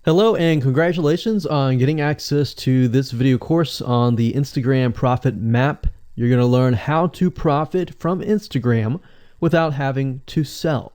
Hello and congratulations on getting access to this video course on the Instagram Profit Map. You're going to learn how to profit from Instagram without having to sell.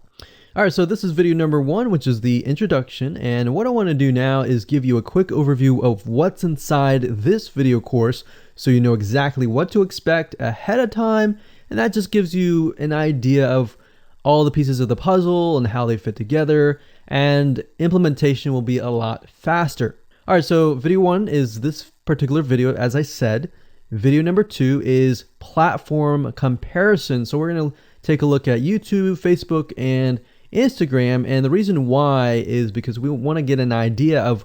All right, so this is video number 1, which is the introduction. And what I want to do now is give you a quick overview of what's inside this video course so you know exactly what to expect ahead of time. And that just gives you an idea of all the pieces of the puzzle and how they fit together, and implementation will be a lot faster. All right, so video 1 is this particular video, as I said. Video number 2 is platform comparison. So we're going to take a look at YouTube, Facebook, and Instagram. And the reason why is because we want to get an idea of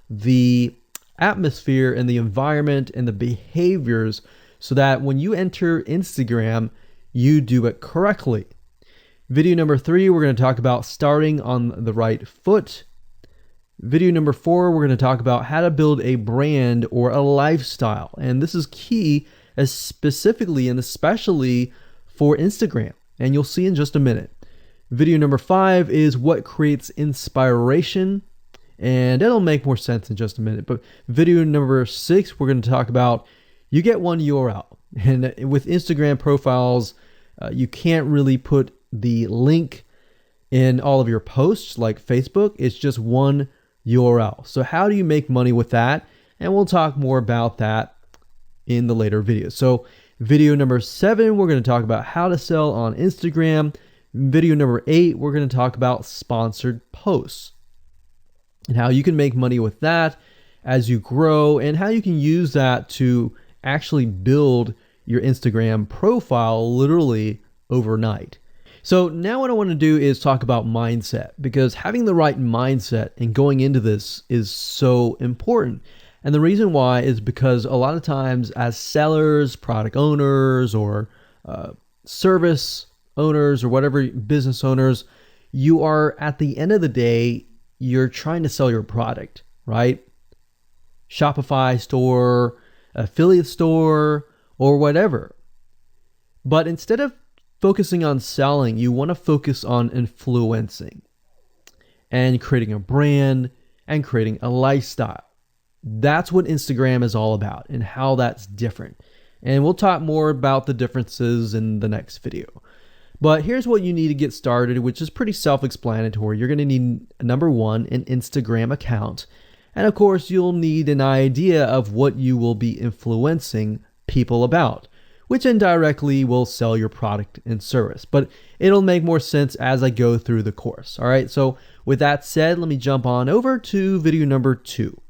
the atmosphere and the environment and the behaviors so that when you enter Instagram, you do it correctly. Video number 3, we're going to talk about starting on the right foot. Video number 4, we're going to talk about how to build a brand or a lifestyle. And this is key, as specifically and especially for Instagram. And you'll see in just a minute. Video number 5 is what creates inspiration. And it'll make more sense in just a minute. But video number 6, we're going to talk about you get one URL. And with Instagram profiles, you can't really put the link in all of your posts like Facebook. It's just one URL. So how do you make money with that? And we'll talk more about that in the later videos. So video number 7, we're going to talk about how to sell on Instagram. Video number 8, we're going to talk about sponsored posts and how you can make money with that as you grow, and how you can use that to actually build your Instagram profile literally overnight. So now what I want to do is talk about mindset, because having the right mindset and going into this is so important. And the reason why is because a lot of times as sellers, product owners, or service owners, or whatever business owners, you are, at the end of the day, you're trying to sell your product, right? Shopify store, affiliate store, or whatever. But instead of focusing on selling, you want to focus on influencing and creating a brand and creating a lifestyle. That's what Instagram is all about and how that's different. And we'll talk more about the differences in the next video. But here's what you need to get started, which is pretty self-explanatory. You're going to need, number 1, an Instagram account. And of course, you'll need an idea of what you will be influencing people about, which indirectly will sell your product and service. But it'll make more sense as I go through the course. All right, so with that said, let me jump on over to video number 2.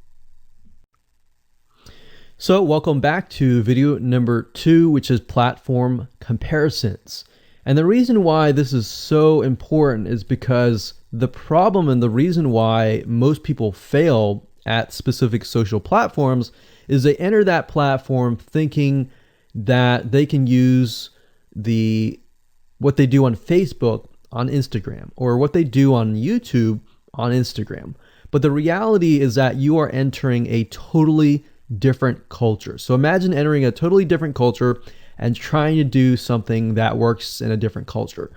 So welcome back to video number 2, which is platform comparisons. And the reason why this is so important is because the problem and the reason why most people fail at specific social platforms is they enter that platform thinking that they can use what they do on Facebook on Instagram, or what they do on YouTube on Instagram. But the reality is that you are entering a totally different culture. So imagine entering a totally different culture and trying to do something that works in a different culture.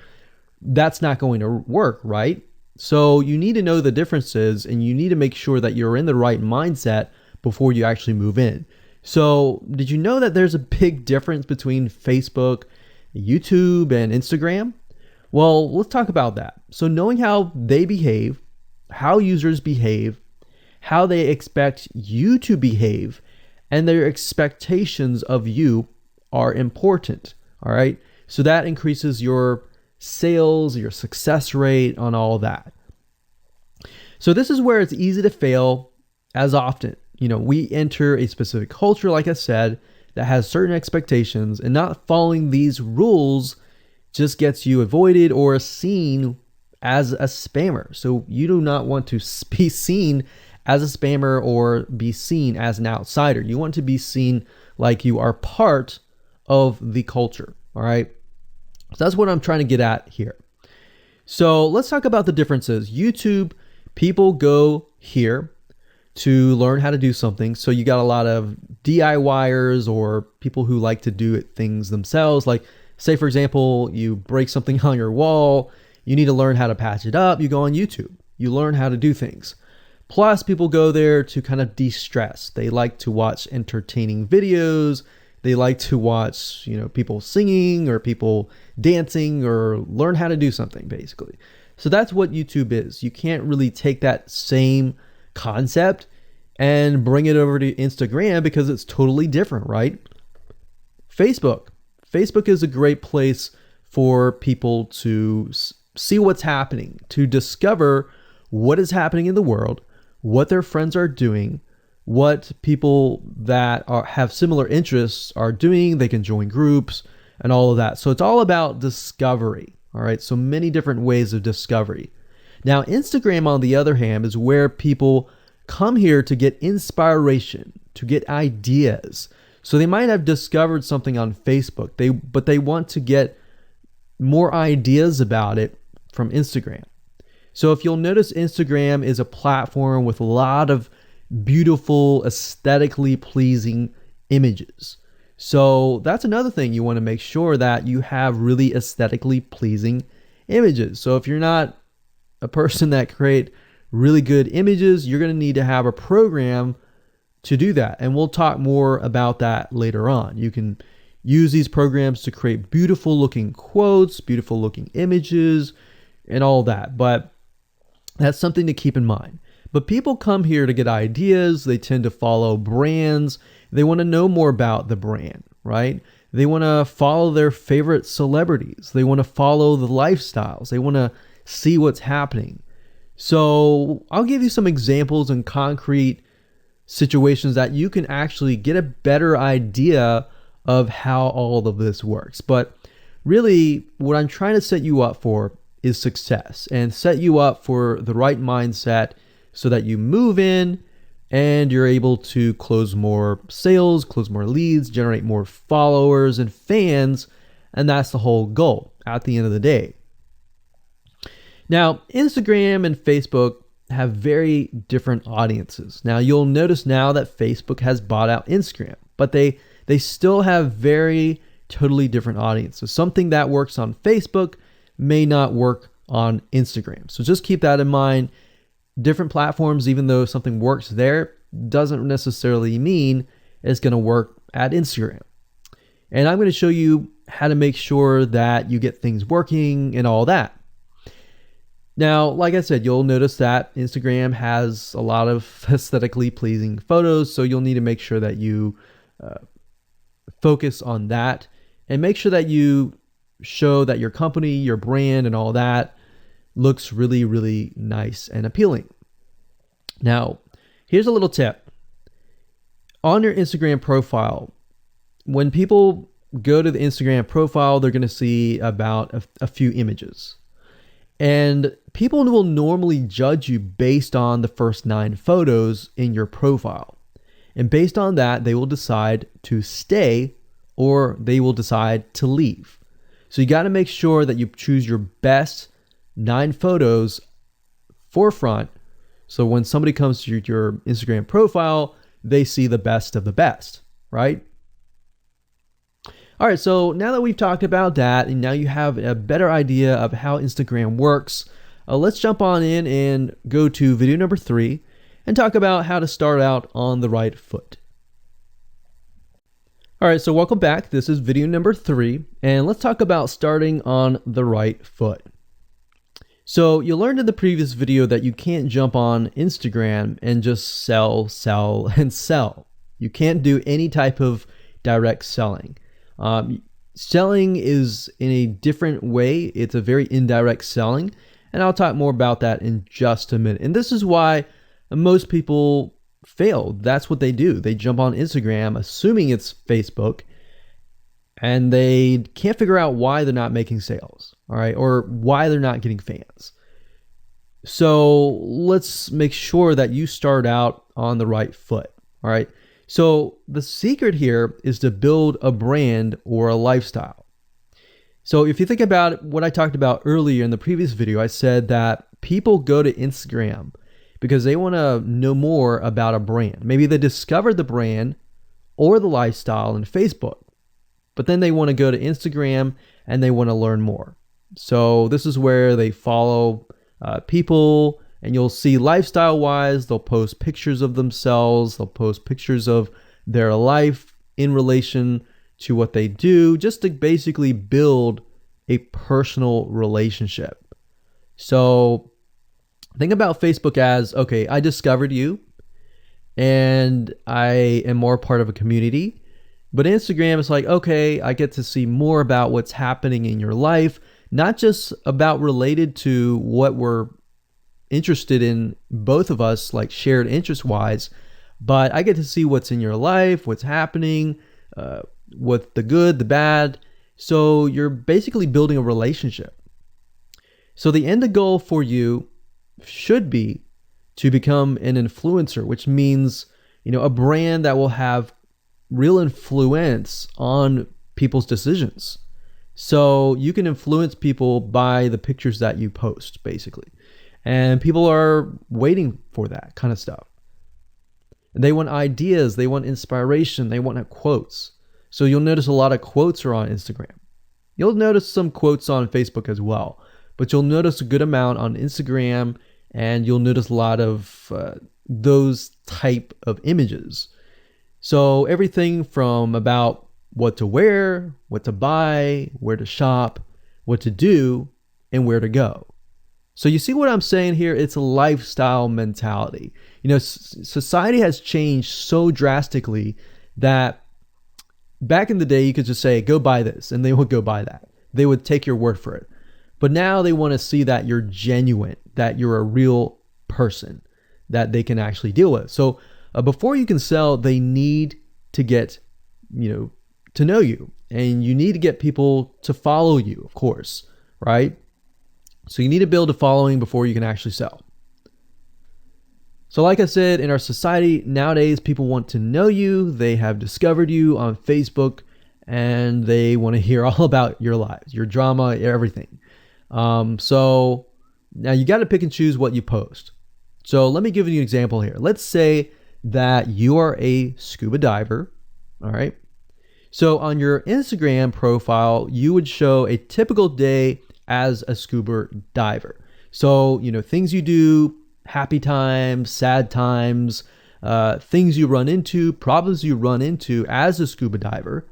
That's not going to work, right? So you need to know the differences, and you need to make sure that you're in the right mindset before you actually move in. So did you know that there's a big difference between Facebook, YouTube, and Instagram? Well, let's talk about that. So knowing how they behave, how users behave, how they expect you to behave, and their expectations of you are important. All right. So that increases your sales, your success rate on all that. So this is where it's easy to fail as often. We enter a specific culture, like I said, that has certain expectations, and not following these rules just gets you avoided or seen as a spammer. So you do not want to be seen as a spammer or be seen as an outsider. You want to be seen like you are part of the culture. All right. So that's what I'm trying to get at here. So let's talk about the differences. YouTube, people go here to learn how to do something. So you got a lot of DIYers, or people who like to do things themselves. Like, say, for example, you break something on your wall, you need to learn how to patch it up. You go on YouTube, you learn how to do things. Plus, people go there to kind of de-stress. They like to watch entertaining videos. They like to watch, people singing or people dancing or learn how to do something, basically. So that's what YouTube is. You can't really take that same concept and bring it over to Instagram because it's totally different, right? Facebook. Facebook is a great place for people to see what's happening, to discover what is happening in the world, what their friends are doing, what people that have similar interests are doing. They can join groups and all of that. So it's all about discovery. All right. So many different ways of discovery. Now, Instagram, on the other hand, is where people come here to get inspiration, to get ideas. So they might have discovered something on Facebook, but they want to get more ideas about it from Instagram. So if you'll notice, Instagram is a platform with a lot of beautiful, aesthetically pleasing images. So that's another thing. You want to make sure that you have really aesthetically pleasing images. So if you're not a person that create really good images, you're going to need to have a program to do that. And we'll talk more about that later on. You can use these programs to create beautiful looking quotes, beautiful looking images, and all that. But that's something to keep in mind. But people come here to get ideas. They tend to follow brands. They want to know more about the brand, right? They want to follow their favorite celebrities. They want to follow the lifestyles. They want to see what's happening. So I'll give you some examples and concrete situations that you can actually get a better idea of how all of this works. But really, what I'm trying to set you up for is success, and set you up for the right mindset so that you move in and you're able to close more sales, close more leads, generate more followers and fans. And that's the whole goal at the end of the day. Now, Instagram and Facebook have very different audiences. Now, you'll notice now that Facebook has bought out Instagram, but they still have very totally different audiences. Something that works on Facebook may not work on Instagram. So just keep that in mind. Different platforms, even though something works there, doesn't necessarily mean it's going to work at Instagram. And I'm going to show you how to make sure that you get things working and all that. Now, like I said, you'll notice that Instagram has a lot of aesthetically pleasing photos, so you'll need to make sure that you focus on that and make sure that you show that your company, your brand, and all that looks really, really nice and appealing. Now, here's a little tip. On your Instagram profile, when people go to the Instagram profile, they're going to see about a few images. And people will normally judge you based on the first 9 photos in your profile. And based on that, they will decide to stay or they will decide to leave. So you got to make sure that you choose your best 9 photos forefront. So when somebody comes to your Instagram profile, they see the best of the best, right? All right, so now that we've talked about that, and now you have a better idea of how Instagram works, let's jump on in and go to video number 3 and talk about how to start out on the right foot. All right, so welcome back. This is video number 3, and let's talk about starting on the right foot. So you learned in the previous video that you can't jump on Instagram and just sell, and sell. You can't do any type of direct selling. Selling is in a different way. It's a very indirect selling, and I'll talk more about that in just a minute. And this is why most people fail. That's what they do. They jump on Instagram assuming it's Facebook, and they can't figure out why they're not making sales, all right, or why they're not getting fans. So let's make sure that you start out on the right foot, all right? So the secret here is to build a brand or a lifestyle. So if you think about what I talked about earlier in the previous video, I said that people go to Instagram because they want to know more about a brand. Maybe they discovered the brand or the lifestyle in Facebook, but then they want to go to Instagram and they want to learn more. So this is where they follow people And you'll see lifestyle wise, they'll post pictures of themselves, they'll post pictures of their life in relation to what they do, just to basically build a personal relationship. So think about Facebook as, okay, I discovered you and I am more part of a community. But Instagram is like, okay, I get to see more about what's happening in your life, not just about related to what we're interested in, both of us, like shared interest wise, but I get to see what's in your life, what's happening, what the good, the bad. So you're basically building a relationship. So the end goal for you should be to become an influencer, which means, a brand that will have real influence on people's decisions. So you can influence people by the pictures that you post, basically. And people are waiting for that kind of stuff. They want ideas, they want inspiration, they want quotes. So you'll notice a lot of quotes are on Instagram. You'll notice some quotes on Facebook as well, but you'll notice a good amount on Instagram, and you'll notice a lot of those type of images. So everything from about what to wear, what to buy, where to shop, what to do, and where to go. So you see what I'm saying here? It's a lifestyle mentality. Society has changed so drastically that back in the day, you could just say, go buy this, and they would go buy that. They would take your word for it. But now they want to see that you're genuine, that you're a real person that they can actually deal with. So before you can sell, they need to get, to know you, and you need to get people to follow you, of course, right? So you need to build a following before you can actually sell. So like I said, in our society nowadays, people want to know you. They have discovered you on Facebook, and they want to hear all about your lives, your drama, everything. So now you got to pick and choose what you post. So let me give you an example here. Let's say that you are a scuba diver, all right? So on your Instagram profile, you would show a typical day as a scuba diver. So, things you do, happy times, sad times, things you run into, problems you run into as a scuba diver,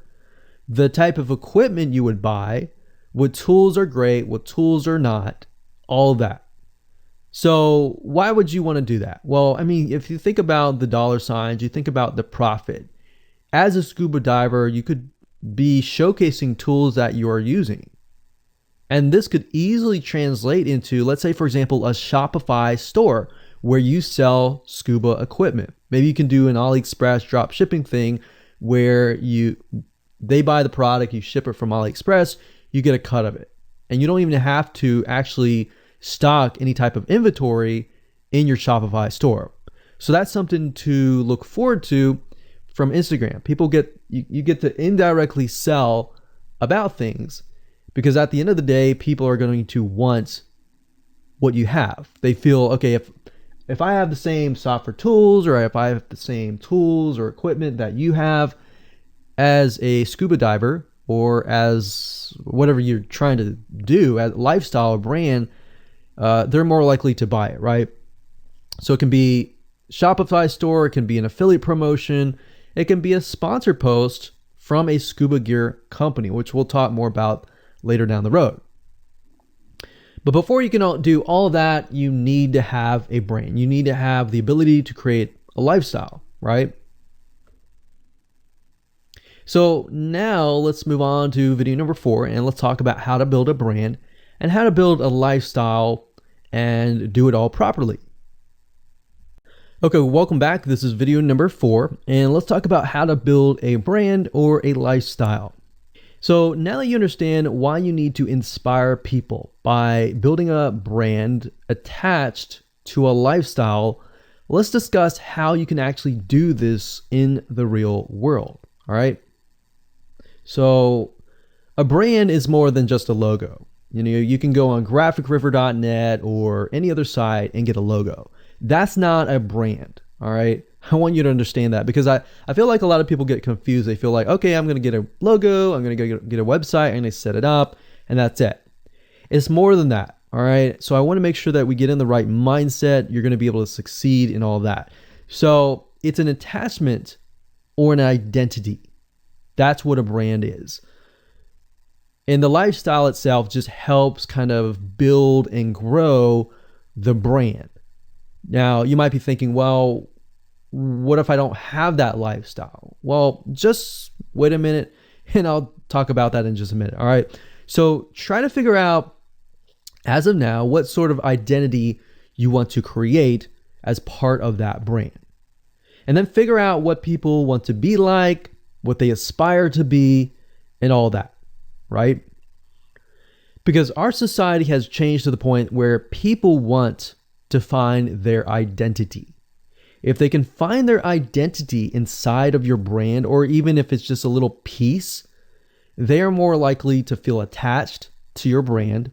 the type of equipment you would buy, what tools are great, what tools are not, all that. So why would you want to do that? Well, if you think about the dollar signs, you think about the profit. As a scuba diver, you could be showcasing tools that you are using. And this could easily translate into, let's say, for example, a Shopify store where you sell scuba equipment. Maybe you can do an AliExpress drop shipping thing where they buy the product, you ship it from AliExpress, you get a cut of it. And you don't even have to actually stock any type of inventory in your Shopify store. So that's something to look forward to from Instagram. You get to indirectly sell about things, because at the end of the day, people are going to want what you have. They feel, okay, if I have the same software tools, or if I have the same tools or equipment that you have as a scuba diver, or as whatever you're trying to do, as lifestyle or brand, they're more likely to buy it, right? So it can be Shopify store, it can be an affiliate promotion, it can be a sponsor post from a scuba gear company, which we'll talk more about later down the road. But before you can do all of that, you need to have a brand. You need to have the ability to create a lifestyle, right? So now let's move on to video number 4, and let's talk about how to build a brand and how to build a lifestyle and do it all properly. Okay, welcome back. This is video number 4, and let's talk about how to build a brand or a lifestyle. So now that you understand why you need to inspire people by building a brand attached to a lifestyle, let's discuss how you can actually do this in the real world, all right? So a brand is more than just a logo. You can go on graphicriver.net or any other site and get a logo. That's not a brand, all right? I want you to understand that, because I feel like a lot of people get confused. They feel like, okay, I'm going to get a logo, I'm going to get a website, I'm going to set it up, and that's it. It's more than that. All right. So I want to make sure that we get in the right mindset. You're going to be able to succeed in all that. So it's an attachment or an identity. That's what a brand is. And the lifestyle itself just helps kind of build and grow the brand. Now, you might be thinking, well, what if I don't have that lifestyle? Well, just wait a minute and I'll talk about that in just a minute. All right. So try to figure out, as of now, what sort of identity you want to create as part of that brand. And then figure out what people want to be like, what they aspire to be, and all that, right? Because our society has changed to the point where people want to find their identity. If they can find their identity inside of your brand, or even if it's just a little piece, they are more likely to feel attached to your brand.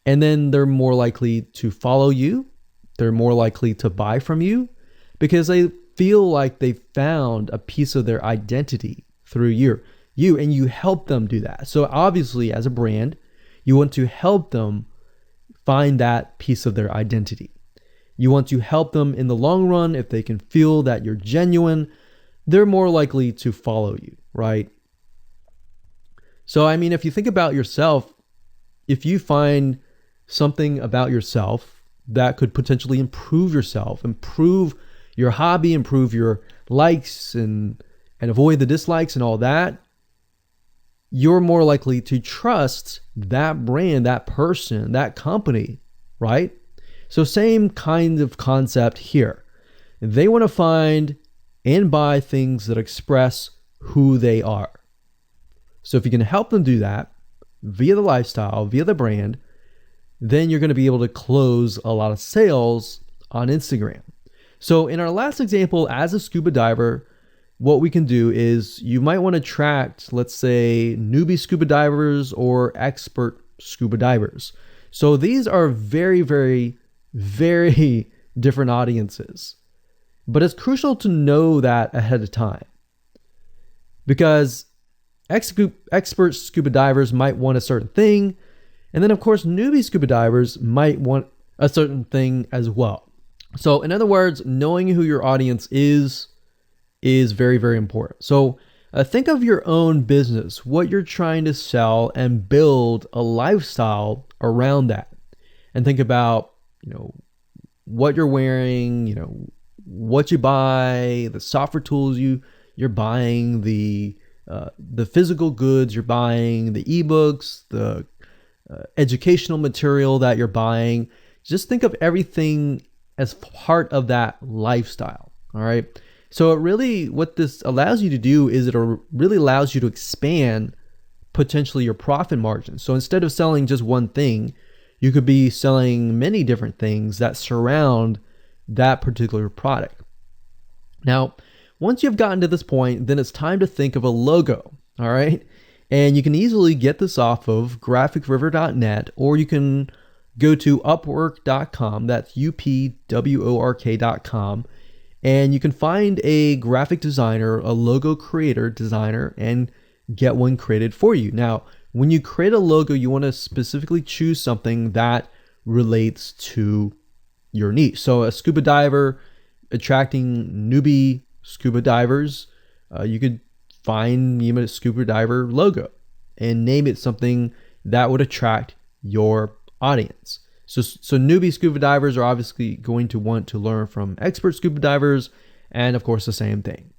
And then they're more likely to follow you. They're more likely to buy from you because they feel like they found a piece of their identity through you, and you help them do that. So obviously, as a brand, you want to help them find that piece of their identity. You want to help them in the long run. If they can feel that you're genuine, they're more likely to follow you, right? So, I mean, if you think about yourself, if you find something about yourself that could potentially improve yourself, improve your hobby, improve your likes and avoid the dislikes and all that, you're more likely to trust that brand, that person, that company, right? So same kind of concept here. They want to find and buy things that express who they are. So if you can help them do that via the lifestyle, via the brand, then you're going to be able to close a lot of sales on Instagram. So in our last example, as a scuba diver, what we can do is you might want to attract, let's say, newbie scuba divers or expert scuba divers. So these are very, very, very different audiences. But it's crucial to know that ahead of time, because expert scuba divers might want a certain thing. And then, of course, newbie scuba divers might want a certain thing as well. So in other words, knowing who your audience is very, very important. So think of your own business, what you're trying to sell, and build a lifestyle around that. And think about, what you're wearing, what you buy, the software tools you're buying, the physical goods you're buying, the ebooks, the educational material that you're buying. Just think of everything as part of that lifestyle. All right. So what this allows you to do is it really allows you to expand potentially your profit margin. So instead of selling just one thing, you could be selling many different things that surround that particular product. Now, once you've gotten to this point, then it's time to think of a logo. All right. And you can easily get this off of graphicriver.net, or you can go to upwork.com. That's upwork.com. And you can find a graphic designer, a logo creator, designer, and get one created for you. Now, when you create a logo, you want to specifically choose something that relates to your niche. So a scuba diver attracting newbie scuba divers, you could find a scuba diver logo and name it something that would attract your audience. So newbie scuba divers are obviously going to want to learn from expert scuba divers, and of course the same thing.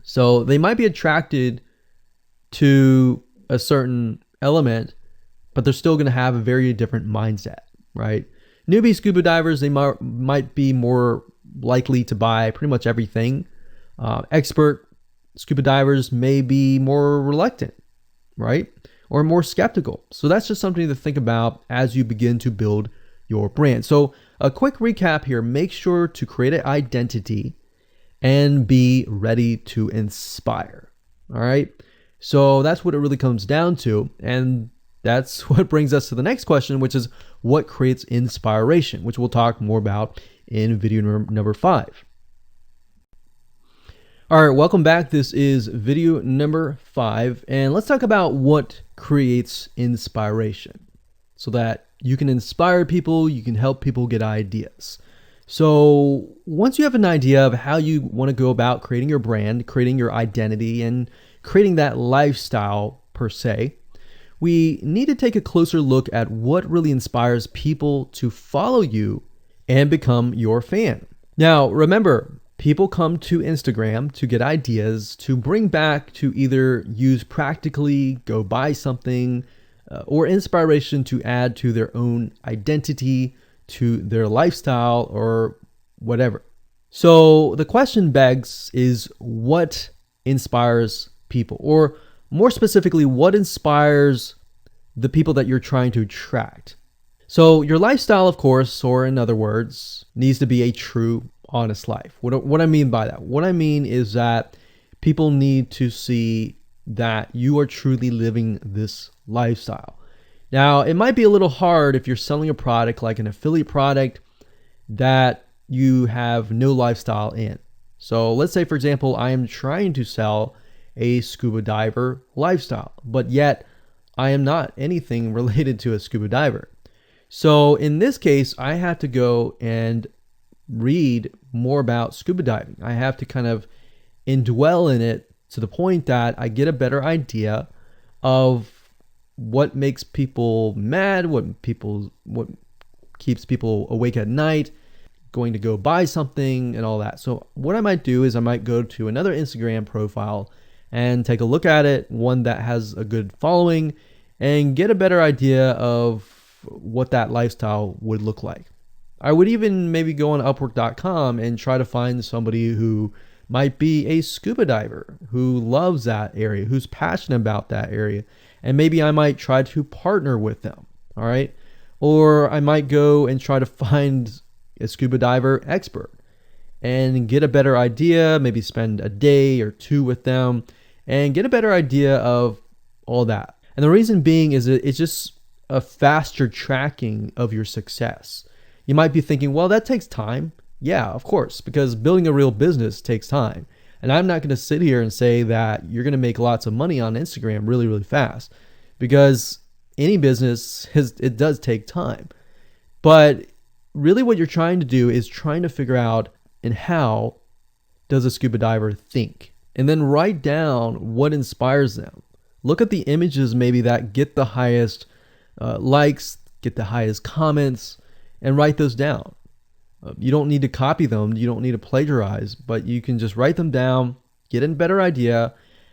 So they might be attracted to a certain element, but they're still going to have a very different mindset, right? Newbie scuba divers, they might be more likely to buy pretty much everything. Expert scuba divers may be more reluctant, right? Or more skeptical. So that's just something to think about as you begin to build your brand. So a quick recap here: make sure to create an identity and be ready to inspire. All right. So that's what it really comes down to. And that's what brings us to the next question, which is what creates inspiration, which we'll talk more about in video number 5. All right, welcome back. This is video number 5, and let's talk about what creates inspiration. so that you can inspire people, you can help people get ideas. So once you have an idea of how you want to go about creating your brand, creating your identity, and creating that lifestyle per se, we need to take a closer look at what really inspires people to follow you and become your fan. Now, remember, people come to Instagram to get ideas to bring back to either use practically, go buy something, or inspiration to add to their own identity, to their lifestyle, or whatever. So the question begs is, what inspires people? Or more specifically, what inspires the people that you're trying to attract? So your lifestyle, of course, or in other words, needs to be a true, honest life. What I mean by that? What I mean is that people need to see that you are truly living this lifestyle. Now, it might be a little hard if you're selling a product like an affiliate product that you have no lifestyle in. So let's say, for example, I am trying to sell a scuba diver lifestyle, but yet I am not anything related to a scuba diver. So in this case, I have to go and read more about scuba diving. I have to kind of indwell in it to the point that I get a better idea of what makes people mad, what keeps people awake at night, going to go buy something and all that. So what I might do is I might go to another Instagram profile and take a look at it, one that has a good following, and get a better idea of what that lifestyle would look like. I would even maybe go on Upwork.com and try to find somebody who might be a scuba diver, who loves that area, who's passionate about that area. And maybe I might try to partner with them, all right? Or I might go and try to find a scuba diver expert and get a better idea, maybe spend a day or two with them and get a better idea of all that. And the reason being is it's just a faster tracking of your success. You might be thinking, well, that takes time. Yeah, of course, because building a real business takes time. And I'm not going to sit here and say that you're going to make lots of money on Instagram really, really fast, because any business it does take time. But really what you're trying to do is trying to figure out and how does a scuba diver think? And then write down what inspires them. Look at the images maybe that get the highest likes, get the highest comments, and write those down. You don't need to copy them. You don't need to plagiarize, but you can just write them down, get a better idea,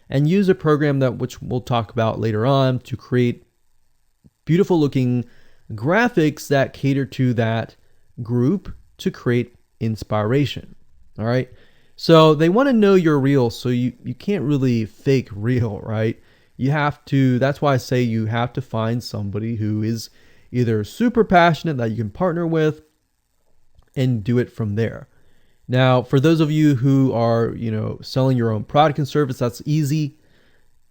and use a program that which we'll talk about later on to create beautiful looking graphics that cater to that group to create inspiration. All right. So they want to know you're real. So you can't really fake real, right? You have to, that's why I say you have to find somebody who is either super passionate that you can partner with and do it from there. Now, for those of you who are, selling your own product and service, that's easy.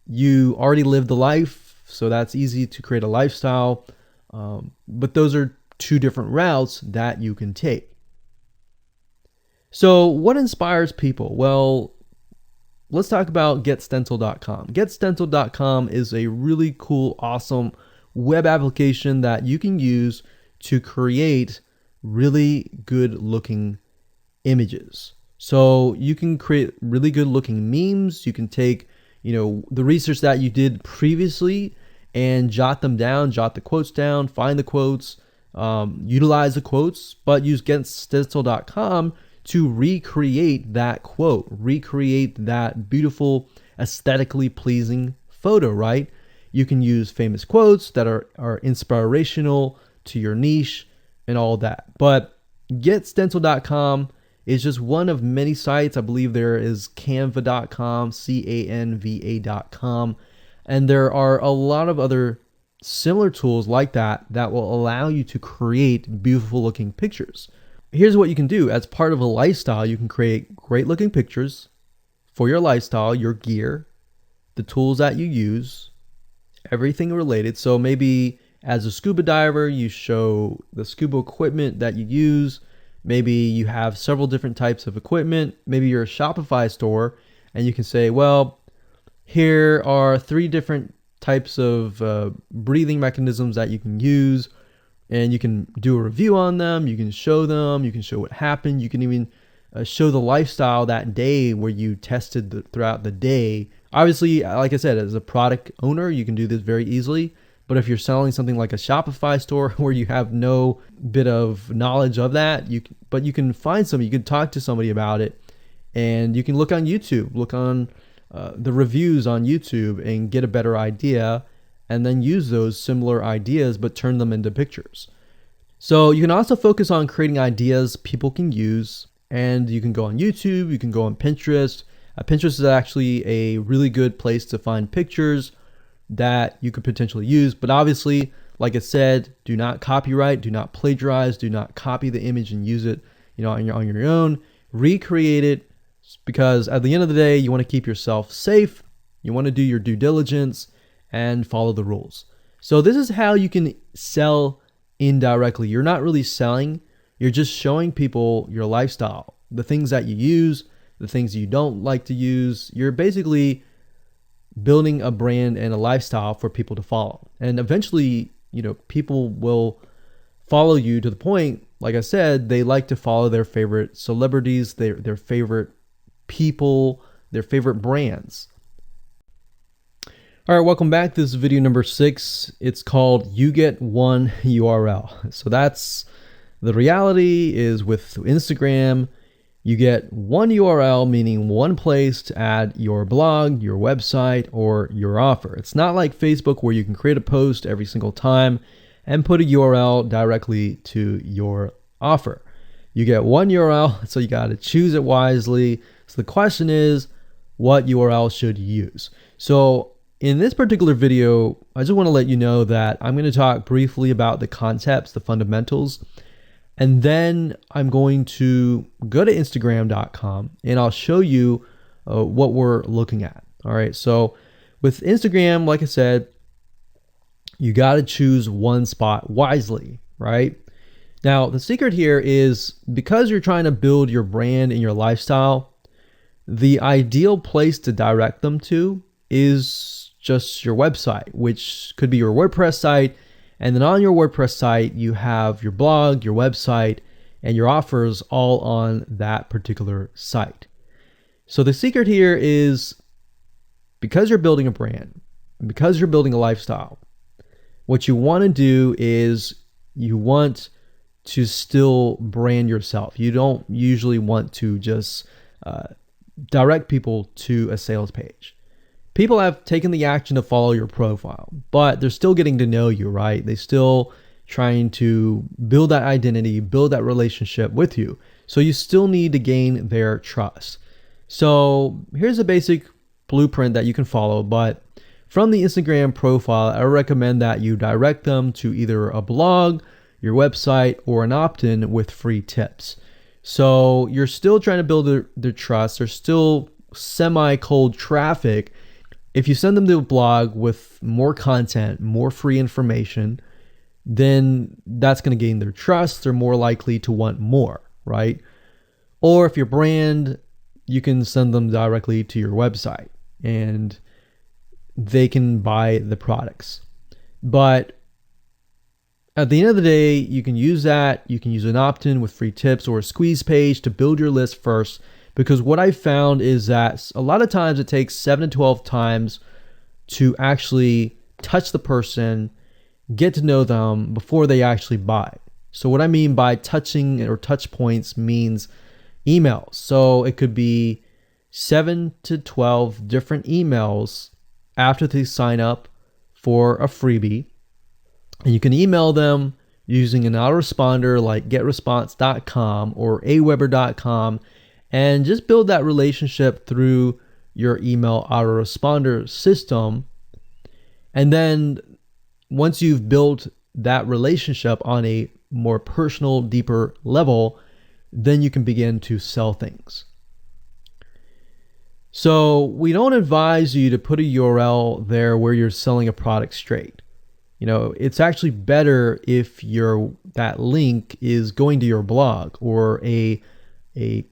You already live the life, so that's easy to create a lifestyle. But those are two different routes that you can take. So what inspires people? Well, let's talk about GetStencil.com. GetStencil.com is a really cool, awesome web application that you can use to create really good looking images. So you can create really good looking memes. You can take, the research that you did previously and jot them down, jot the quotes down, find the quotes, utilize the quotes, but use GetStencil.com to recreate that quote, recreate that beautiful, aesthetically pleasing photo, right? You can use famous quotes that are inspirational to your niche and all that. But GetStencil.com is just one of many sites. I believe there is Canva.com, Canva.com, and there are a lot of other similar tools like that will allow you to create beautiful looking pictures. Here's what you can do. As part of a lifestyle, you can create great looking pictures for your lifestyle, your gear, the tools that you use, everything related. So maybe as a scuba diver, you show the scuba equipment that you use. Maybe you have several different types of equipment. Maybe you're a Shopify store and you can say, well, here are 3 different types of breathing mechanisms that you can use, and you can do a review on them. You can show them. You can show what happened. You can even show the lifestyle that day where you tested throughout the day. Obviously, like I said, as a product owner, you can do this very easily. But if you're selling something like a Shopify store where you have no bit of knowledge of that, you can find somebody, you can talk to somebody about it, and you can look on YouTube, look on the reviews on YouTube and get a better idea, and then use those similar ideas but turn them into pictures. So you can also focus on creating ideas people can use, and you can go on YouTube, you can go on Pinterest. Pinterest is actually a really good place to find pictures that you could potentially use. But obviously, like I said, do not copyright, do not plagiarize, do not copy the image and use it, on your own. Recreate it, because at the end of the day, you want to keep yourself safe. You want to do your due diligence and follow the rules. So this is how you can sell indirectly. You're not really selling, you're just showing people your lifestyle, the things that you use, the things you don't like to use. You're basically building a brand and a lifestyle for people to follow. And eventually, people will follow you to the point, like I said, they like to follow their favorite celebrities, their favorite people, their favorite brands. All right, welcome back. This is video number 6. It's called You Get One URL. So that's the reality is with Instagram, you get one URL, meaning one place to add your blog, your website, or your offer. It's not like Facebook where you can create a post every single time and put a URL directly to your offer. You get one URL, so you got to choose it wisely. So the question is, what URL should you use? So in this particular video, I just want to let you know that I'm going to talk briefly about the concepts, the fundamentals, and then I'm going to go to Instagram.com and I'll show you what we're looking at. All right. So with Instagram, like I said, you got to choose one spot wisely, right? Now, the secret here is because you're trying to build your brand and your lifestyle, the ideal place to direct them to is just your website, which could be your WordPress site. And then on your WordPress site, you have your blog, your website, and your offers all on that particular site. So the secret here is because you're building a brand, because you're building a lifestyle, what you want to do is you want to still brand yourself. You don't usually want to just direct people to a sales page. People have taken the action to follow your profile, but they're still getting to know you, right? They're still trying to build that identity, build that relationship with you. So you still need to gain their trust. So here's a basic blueprint that you can follow, but from the Instagram profile, I recommend that you direct them to either a blog, your website, or an opt-in with free tips. So you're still trying to build their trust. There's still semi-cold traffic. If you send them to a blog with more content, more free information, then that's going to gain their trust. They're more likely to want more, right? Or if your brand, you can send them directly to your website and they can buy the products. But at the end of the day, you can use that. You can use an opt-in with free tips or a squeeze page to build your list first. Because what I found is that a lot of times it takes 7 to 12 times to actually touch the person, get to know them before they actually buy. So what I mean by touching or touch points means emails. So it could be 7 to 12 different emails after they sign up for a freebie. And you can email them using an autoresponder like getresponse.com or aweber.com. And just build that relationship through your email autoresponder system. And then once you've built that relationship on a more personal, deeper level, then you can begin to sell things. So we don't advise you to put a URL there where you're selling a product straight. It's actually better if that link is going to your blog or a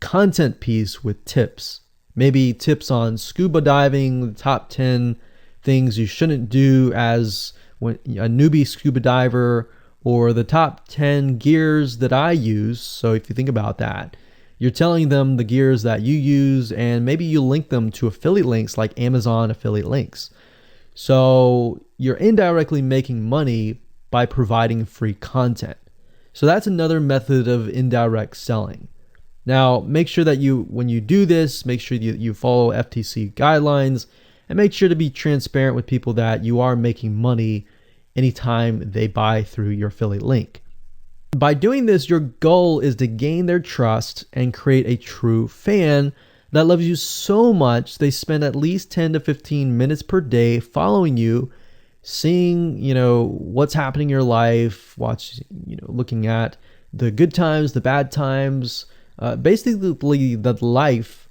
content piece with tips, maybe tips on scuba diving, the top 10 things you shouldn't do as when a newbie scuba diver, or the top 10 gears that I use. So if you think about that, you're telling them the gears that you use, and maybe you link them to affiliate links like Amazon affiliate links. So you're indirectly making money by providing free content. So that's another method of indirect selling. Now, make sure that when you do this, make sure you follow FTC guidelines, and make sure to be transparent with people that you are making money anytime they buy through your affiliate link. By doing this, your goal is to gain their trust and create a true fan that loves you so much they spend at least 10 to 15 minutes per day following you, seeing, what's happening in your life, looking at the good times, the bad times, basically the life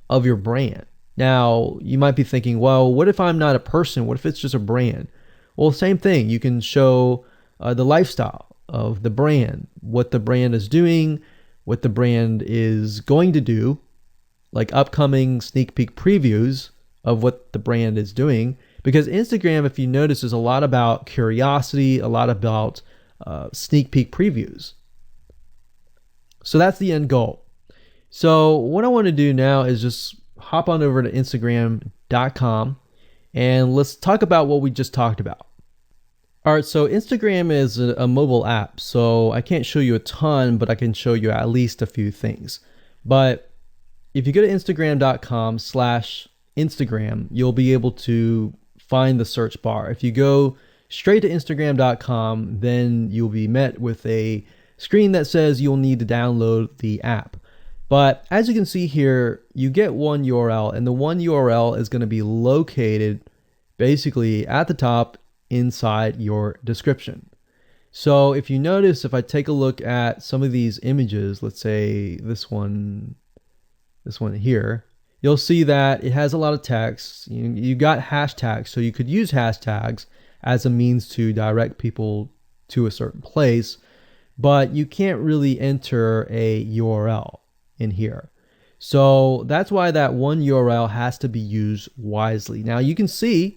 of your brand. Now, you might be thinking, well, what if I'm not a person? What if it's just a brand? Well, same thing. You can show the lifestyle of the brand, what the brand is doing, what the brand is going to do, like upcoming sneak peek previews of what the brand is doing. Because Instagram, if you notice, is a lot about curiosity, a lot about sneak peek previews. So that's the end goal. So what I want to do now is just hop on over to Instagram.com and let's talk about what we just talked about. All right, so Instagram is a mobile app, so I can't show you a ton, but I can show you at least a few things. But if you go to Instagram.com/Instagram, you'll be able to find the search bar. If you go straight to Instagram.com, then you'll be met with a screen that says you'll need to download the app. But as you can see here, you get one URL, and the one URL is going to be located basically at the top inside your description. So if you notice, if I take a look at some of these images, let's say this one here, you'll see that it has a lot of text. You got hashtags, so you could use hashtags as a means to direct people to a certain place, but you can't really enter a URL in here. So that's why that one URL has to be used wisely. Now you can see,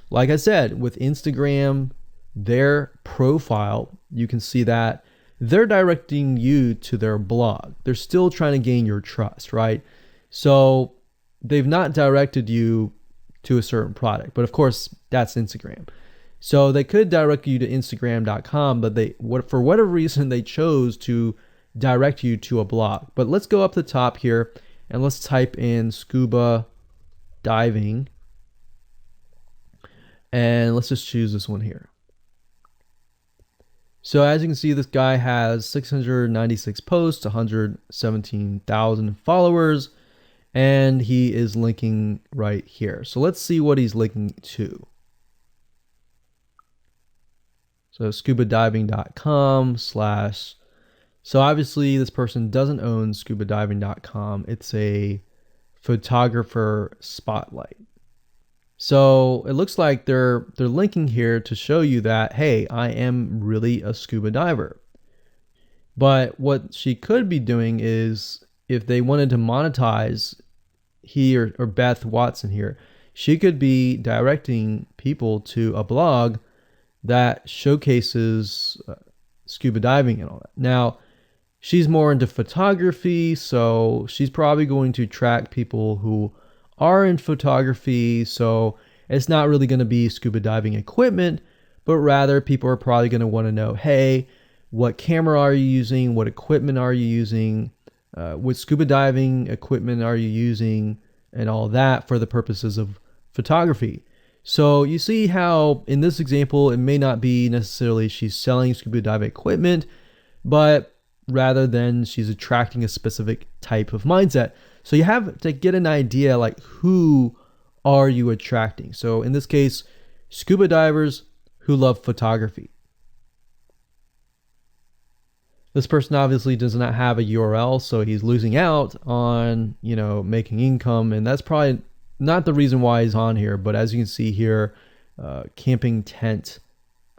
like I said, with Instagram, their profile, you can see that they're directing you to their blog. They're still trying to gain your trust, right? So they've not directed you to a certain product, but of course that's Instagram. So they could direct you to Instagram.com, but for whatever reason, they chose to direct you to a blog. But let's go up the top here and let's type in scuba diving. And let's just choose this one here. So as you can see, this guy has 696 posts, 117,000 followers, and he is linking right here. So let's see what he's linking to. So scubadiving.com/. So obviously this person doesn't own scubadiving.com. It's a photographer spotlight. So it looks like they're linking here to show you that, hey, I am really a scuba diver. But what she could be doing is, if they wanted to monetize, he or Beth Watson here, she could be directing people to a blog that showcases scuba diving and all that. Now, she's more into photography, so she's probably going to track people who are in photography. So it's not really going to be scuba diving equipment, but rather people are probably going to want to know, hey, what camera are you using? What equipment are you using? What scuba diving equipment are you using? And all that for the purposes of photography. So you see how in this example, it may not be necessarily she's selling scuba diving equipment, but rather than she's attracting a specific type of mindset. So you have to get an idea, like, who are you attracting? So in this case, scuba divers who love photography. This person obviously does not have a URL, so he's losing out on, making income, and that's probably not the reason why he's on here. But as you can see here, camping tent,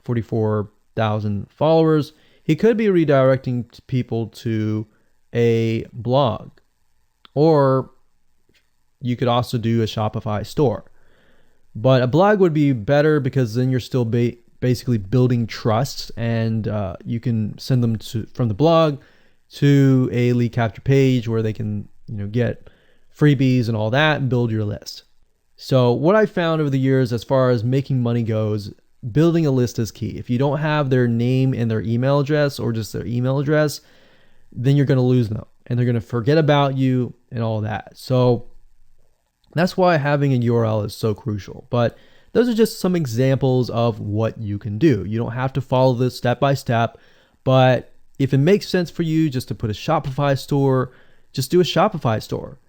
44,000 followers. He could be redirecting people to a blog, or you could also do a Shopify store. But a blog would be better because then you're still basically building trust, and you can send them from the blog to a lead capture page where they can get freebies and all that and build your list. So what I found over the years as far as making money goes, building a list is key. If you don't have their name and their email address, or just their email address, then you're going to lose them and they're going to forget about you and all that. So that's why having a URL is so crucial. But those are just some examples of what you can do. You don't have to follow this step by step, but if it makes sense for you just to put a Shopify store, just do a Shopify store.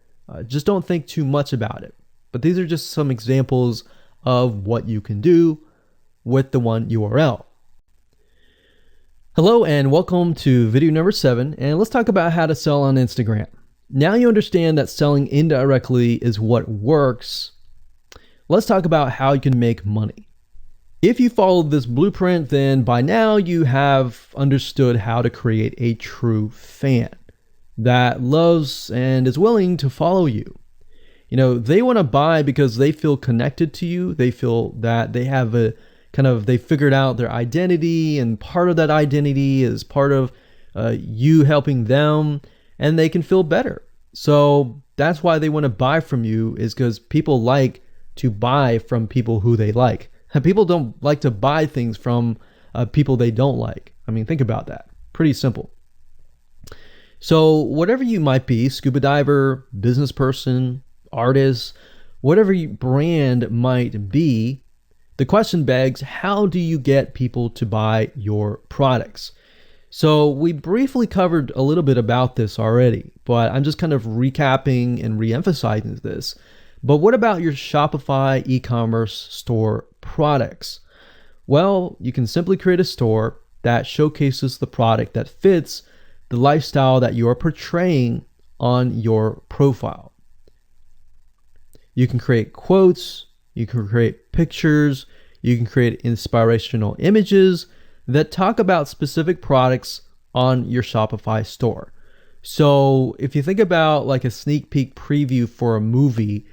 Just don't think too much about it. But these are just some examples of what you can do with the one URL. Hello and welcome to video number 7, and let's talk about how to sell on Instagram. Now you understand that selling indirectly is what works. Let's talk about how you can make money. If you followed this blueprint, then by now you have understood how to create a true fan that loves and is willing to follow you. They want to buy because they feel connected to you. They feel that they have they figured out their identity, and part of that identity is part of you helping them, and they can feel better. So that's why they want to buy from you, is because people like to buy from people who they like. People don't like to buy things from people they don't like. I mean, think about that. Pretty simple. So whatever you might be, scuba diver, business person, artist, whatever your brand might be, the question begs, how do you get people to buy your products? So we briefly covered a little bit about this already, but I'm just kind of recapping and re-emphasizing this. But what about your Shopify e-commerce store products? Well, you can simply create a store that showcases the product that fits the lifestyle that you are portraying on your profile. You can create quotes, you can create pictures, you can create inspirational images that talk about specific products on your Shopify store. So if you think about like a sneak peek preview for a movie,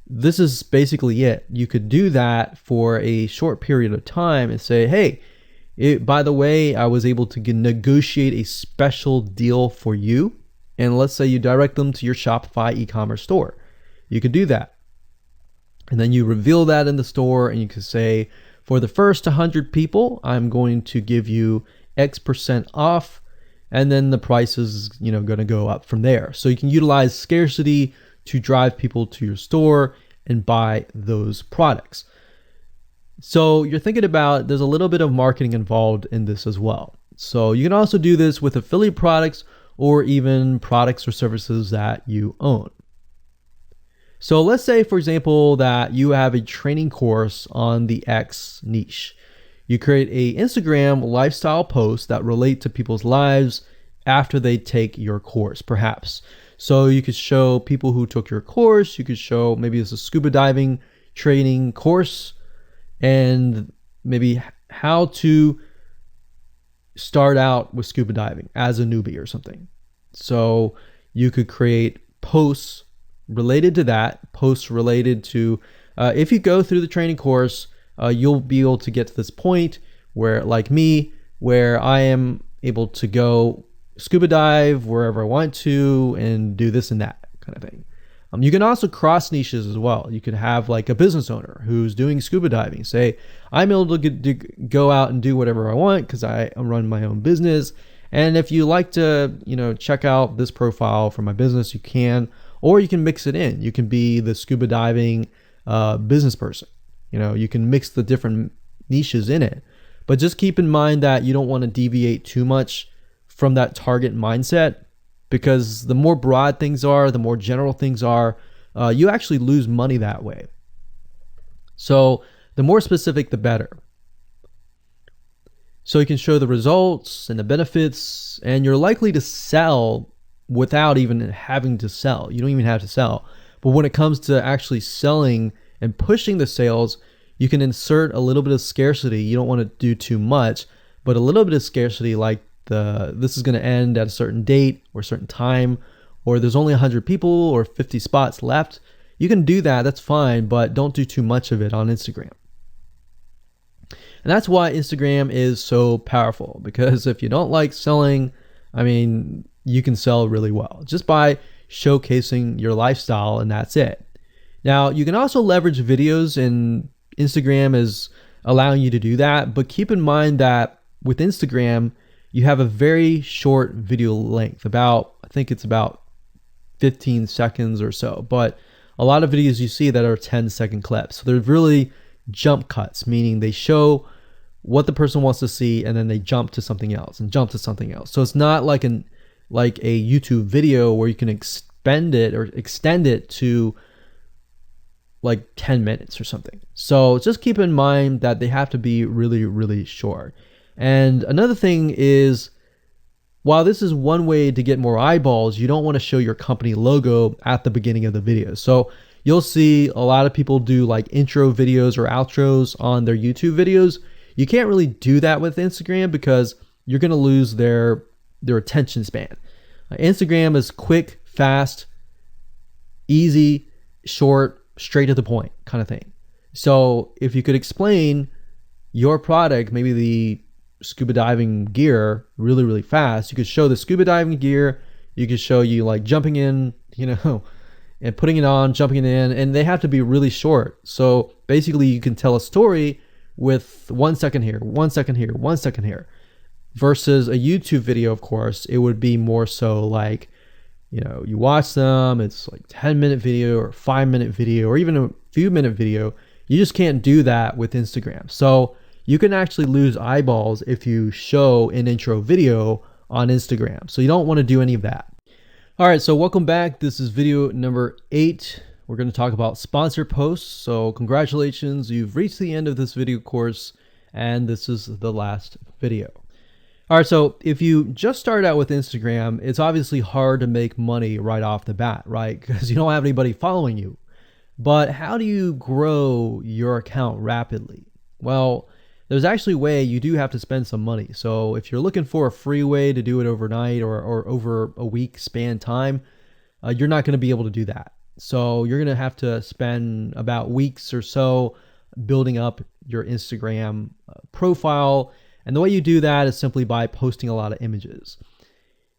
this is basically it. You could do that for a short period of time and say, hey, by the way, I was able to negotiate a special deal for you. And let's say you direct them to your Shopify e-commerce store. You could do that. And then you reveal that in the store, and you can say, for the first 100 people, I'm going to give you X% off, and then the price is, going to go up from there. So you can utilize scarcity to drive people to your store and buy those products. So you're thinking about, there's a little bit of marketing involved in this as well. So you can also do this with affiliate products or even products or services that you own. So let's say, for example, that you have a training course on the X niche. You create a Instagram lifestyle post that relate to people's lives after they take your course, perhaps. So you could show people who took your course, you could show maybe it's a scuba diving training course, and maybe how to start out with scuba diving as a newbie or something. So you could create posts related to that, posts related to, if you go through the training course, you'll be able to get to this point where, like me, where I am able to go scuba dive wherever I want to and do this and that kind of thing. You can also cross niches as well. You could have like a business owner who's doing scuba diving say, I'm able to go out and do whatever I want because I run my own business. And if you like to, check out this profile for my business, you can. Or you can mix it in. You can be the scuba diving business person. You can mix the different niches in it. But just keep in mind that you don't want to deviate too much from that target mindset, because the more broad things are, the more general things are, you actually lose money that way. So the more specific, the better. So you can show the results and the benefits, and you're likely to sell without even having to sell. You don't even have to sell. But when it comes to actually selling and pushing the sales, you can insert a little bit of scarcity. You don't want to do too much, but a little bit of scarcity, like this is going to end at a certain date or a certain time, or there's only 100 people or 50 spots left. you can do that, that's fine, but don't do too much of it on Instagram. And that's why Instagram is so powerful, because if you don't like selling, I mean, you can sell really well just by showcasing your lifestyle, and that's it. Now, you can also leverage videos, and Instagram is allowing you to do that, but keep in mind that with Instagram, you have a very short video length, I think it's about 15 seconds or so, but a lot of videos you see that are 10-second clips. So they're really jump cuts, meaning they show what the person wants to see and then they jump to something else and jump to something else. So it's not like a YouTube video where you can extend it to like 10 minutes or something. So just keep in mind that they have to be really, really short. And another thing is, while this is one way to get more eyeballs, you don't want to show your company logo at the beginning of the video. So you'll see a lot of people do like intro videos or outros on their YouTube videos. You can't really do that with Instagram because you're going to lose their attention span. Instagram is quick, fast, easy, short, straight to the point kind of thing. So if you could explain your product, maybe the scuba diving gear, really, really fast, you could show the scuba diving gear, you could show you like jumping in, and putting it on, jumping in, and they have to be really short. So basically you can tell a story with 1 second here, 1 second here, 1 second here, versus a YouTube video. Of course, it would be more so like, you watch them, it's like 10-minute video or 5-minute video or even a few minute video. You just can't do that with Instagram. So you can actually lose eyeballs if you show an intro video on Instagram. So you don't want to do any of that. All right, so welcome back. This is video number 8. We're going to talk about sponsor posts. So congratulations, you've reached the end of this video course, and this is the last video. All right, so if you just start out with Instagram, it's obviously hard to make money right off the bat, right? Because you don't have anybody following you. But how do you grow your account rapidly? Well, there's actually a way. You do have to spend some money. So if you're looking for a free way to do it overnight or over a week span time, you're not going to be able to do that. So you're going to have to spend about weeks or so building up your Instagram profile. And the way you do that is simply by posting a lot of images.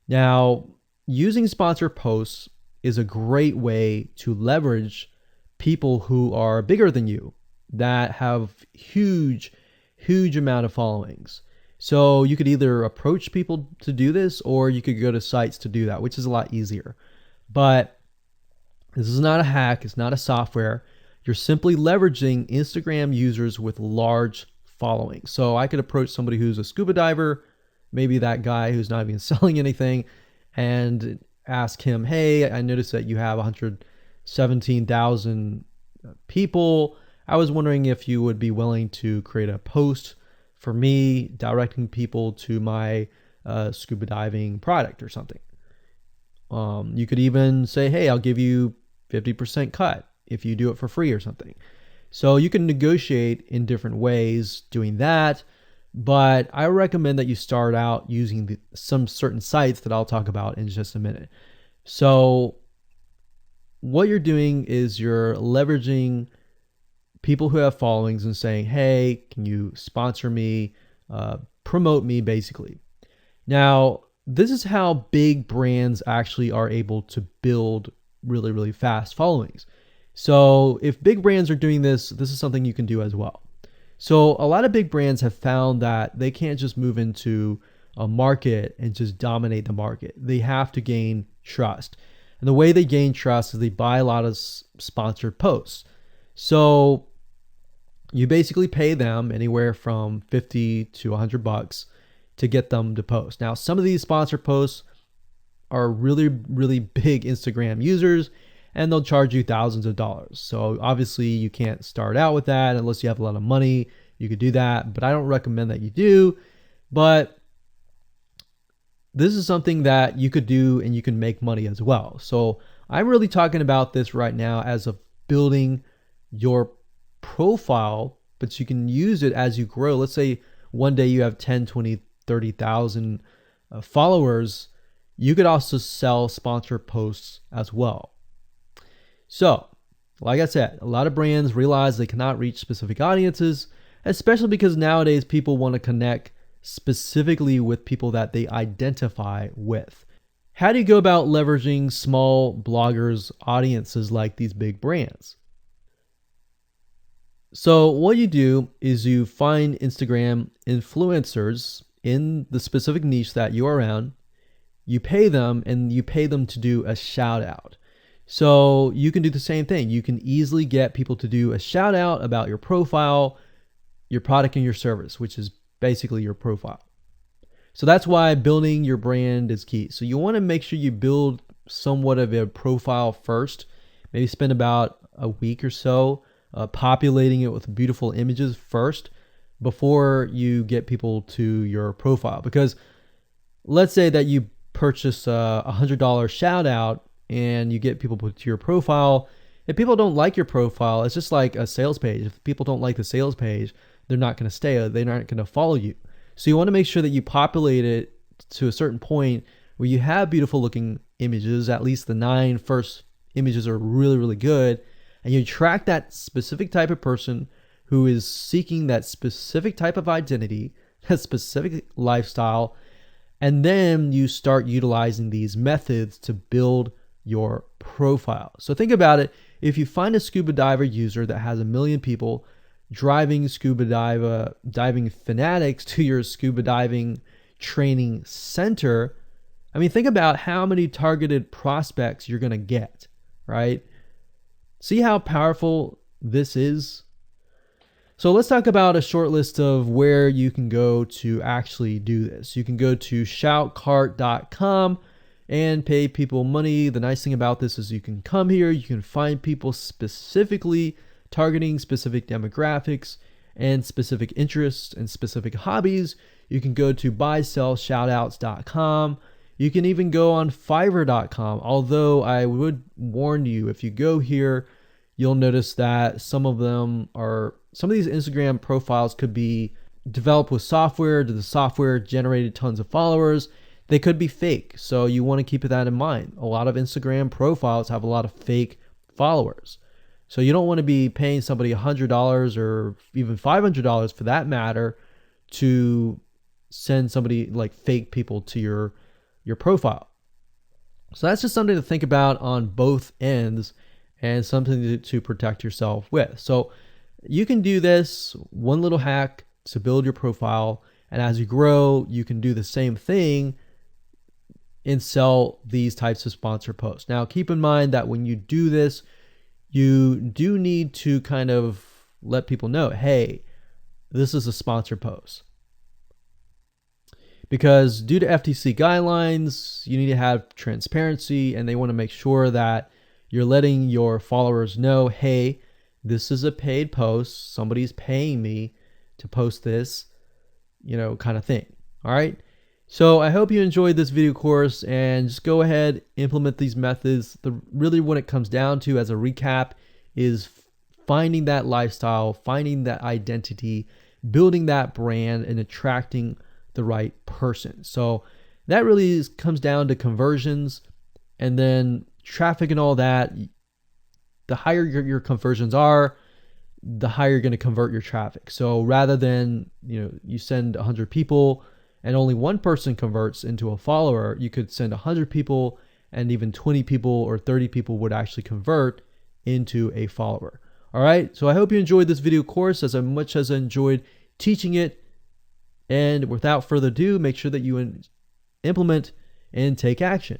Now, using sponsor posts is a great way to leverage people who are bigger than you, that have huge amount of followings. So you could either approach people to do this, or you could go to sites to do that, which is a lot easier. But this is not a hack. It's not a software. You're simply leveraging Instagram users with large followings. So I could approach somebody who's a scuba diver, maybe that guy who's not even selling anything, and ask him, hey, I noticed that you have 117,000 people. I was wondering if you would be willing to create a post for me directing people to my scuba diving product or something. You could even say, hey, I'll give you 50% cut if you do it for free or something. So you can negotiate in different ways doing that. But I recommend that you start out using some certain sites that I'll talk about in just a minute. So what you're doing is you're leveraging people who have followings and saying, hey, can you sponsor me, promote me, basically. Now, this is how big brands actually are able to build really, really fast followings. So if big brands are doing this, this is something you can do as well. So a lot of big brands have found that they can't just move into a market and just dominate the market. They have to gain trust. And the way they gain trust is they buy a lot of sponsored posts. So you basically pay them anywhere from $50 to $100 to get them to post. Now, some of these sponsored posts are really, really big Instagram users, and they'll charge you thousands of dollars. So obviously you can't start out with that unless you have a lot of money. You could do that, but I don't recommend that you do. But this is something that you could do and you can make money as well. So I'm really talking about this right now as of building your profile, but you can use it as you grow. Let's say one day you have 10, 20, 30,000 followers. You could also sell sponsor posts as well. So Like I said, a lot of brands realize they cannot reach specific audiences, especially because nowadays people want to connect specifically with people that they identify with. How do you go about leveraging small bloggers' audiences like these big brands? So what you do is you find Instagram influencers in the specific niche that you are in. You pay them, and you pay them to do a shout out. So you can do the same thing. You can easily get people to do a shout out about your profile, your product, and your service, which is basically your profile. So that's why building your brand is key. So you want to make sure you build somewhat of a profile first. Maybe spend about a week or so populating it with beautiful images first before you get people to your profile. Because let's say that you purchase a $100 shout out and you get people to your profile. If people don't like your profile, it's just like a sales page. If people don't like the sales page, they're not going to stay. They're not going to follow you. So you want to make sure that you populate it to a certain point where you have beautiful looking images. At least the 9 first images are really, really good. And you attract that specific type of person who is seeking that specific type of identity, that specific lifestyle. And then you start utilizing these methods to build your profile. So think about it. If you find a scuba diver user that has 1 million people driving scuba diving fanatics to your scuba diving training center, I mean, think about how many targeted prospects you're going to get, right? See how powerful this is? So let's talk about a short list of where you can go to actually do this. You can go to shoutcart.com and pay people money. The nice thing about this is you can come here, you can find people specifically targeting specific demographics and specific interests and specific hobbies. You can go to buysellshoutouts.com. You can even go on Fiverr.com, although I would warn you, if you go here, you'll notice that some of these Instagram profiles could be developed with software. The software generated tons of followers. They could be fake, so you want to keep that in mind. A lot of Instagram profiles have a lot of fake followers. So you don't want to be paying somebody $100 or even $500 for that matter to send somebody like fake people to your profile. So that's just something to think about on both ends and something to protect yourself with. So you can do this one little hack to build your profile, and as you grow, you can do the same thing and sell these types of sponsor posts. Now, keep in mind that when you do this, you do need to kind of let people know, hey, this is a sponsor post. Because due to FTC guidelines, you need to have transparency, and they want to make sure that you're letting your followers know, hey, this is a paid post. Somebody's paying me to post this, kind of thing. All right. So I hope you enjoyed this video course, and just go ahead, implement these methods. Really what it comes down to as a recap is finding that lifestyle, finding that identity, building that brand, and attracting the right person. So that really comes down to conversions, and then traffic and all that. The higher your conversions are, the higher you're going to convert your traffic. So rather than, you send 100 people and only one person converts into a follower, you could send 100 people and even 20 people or 30 people would actually convert into a follower. All right. So I hope you enjoyed this video course as much as I enjoyed teaching it. And without further ado, make sure that you implement and take action.